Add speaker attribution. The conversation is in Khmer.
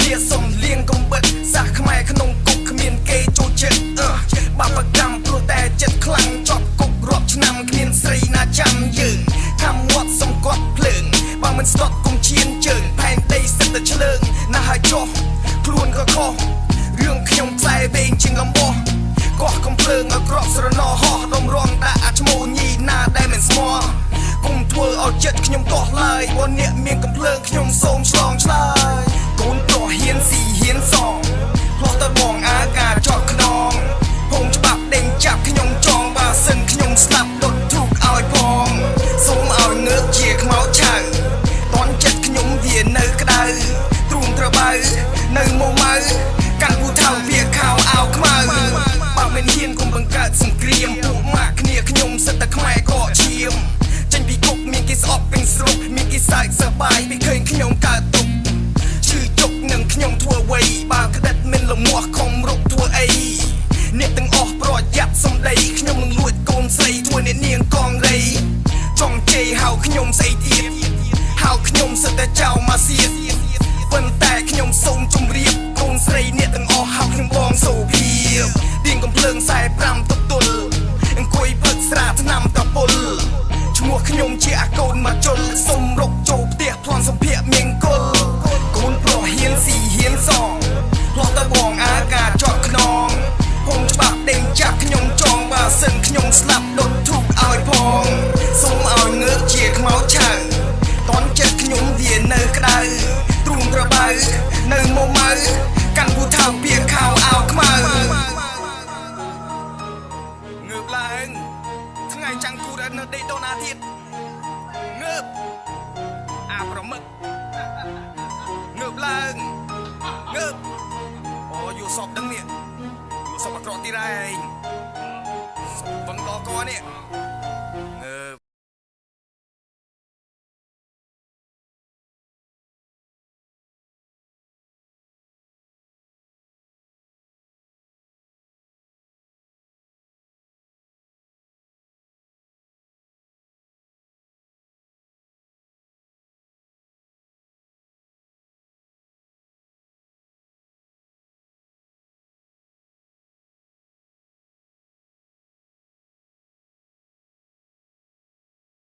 Speaker 1: គ្នាសុំលៀងកំបិតសាសខ្មែរក្នុងគុកគ្មានគេចូលចិត្តបាបកម្មព្រោះតែចិត្តខ្លាំងជាប់គុករាប់ឆ្នាំគ្មានស្រីណាចាំយើងខំវត្តសំកត់ភ្លើងបើមិនស្ទាត់គុំឈានជើងផែនដីសិតតែឆ្លើងណាស់ហើយចុះខ្លួនក៏ខុសរឿងខ្ញុំខ្សែវែងជាងលំបោះកោះកំភ្លើងឲ្យក្រក់ស្រណោហោះដុំរងដាក់អាឈ្មោះញីណាដែលមិនស្មោះគុំធ្វើឲ្យចិត្តខ្ញុំតោះឡើយបើអ្នកមានកំភ្លើងខ្ញុំសូមឆ្លងឆ្លើយកូនប្រុសហ៊ានស៊ីហ៊ានសងផ្លោះទៅបងអាការចោតខ្នងហងច្បាប់ដេញចាប់ខ្ញុំចងបើសិនខ្ញុំស្លាប់ដុតទូកឲ្យផងសូមឲ្យងើបជាខ្មោចឆៅតន់ចិត្តខ្ញុំវានៅក្តៅទ្រូងត្របៅនៅមុំម៉ៅកាន់ពូថៅវាខោអាវខ្មៅបើមិនហ៊ានគុំបង្កើតសង្គ្រាមពួកម៉ាក់គ្នាខ្ញុំសិតតែខ្មែរកកឈាមចេញពីគុកមានគេស្អប់ពេញស្រុកមានគេសើចសប្បាយពីឃើញខ្ញុំកើតទុកឈឺជុកនឹងខ្ញុំធ្វើអ្វីបើក្តិតមិនលមាស់ខំរុកធ្វើអីអ្នកទាំងអស់ប្រយ័ត្នសំដីខ្ញុំនឹងលួចកូនស្រីធ្វើអ្នកនាងកងរៃចង់ជេរហៅខ្ញុំស្អីទៀតហៅខ្ញុំសិតតែចៅម៉ាសៀតប៉ុន្តែខ្ញុំសូមជម្រាបកូនស្រីអ្នកទាំងអស់ហៅខ្ញុំបងសូភាទៀងកំភ្លើង45តុកទល់អង្គុយផឹកស្រាឆ្នាំតពុលឈ្មោះខ្ញុំជាអាកូនមកជុលសុំរុកចូលផ្ទះប្លន់សម្ភារមៀងគុលកូនប្រុសហ៊ានស៊ីហ៊ានសងផ្លោះទៅបងអាការចោតខ្នងហងច្បាប់ដេញចាប់ខ្ញុំចងបើសិនខ្ញុំស្លាប់ដុតធូបឲ្យផងសូមឲ្យងើបជាខ្មោចឆៅតន់ចិត្តខ្ញុំវានៅក្តៅទ្រូងត្របៅនៅមុំម៉ៅកាន់ពូថៅវាខោអាវខ្មៅងើបឡើងថ្ងៃចាំងគូរនៅដេកដូនអាទិត្យងើបអាប្រមឹកងើបឡើងងើបអូយូសពដឹងនេះយូសពអក្រក់ទីរ៉ែងសពបន្តកនេះ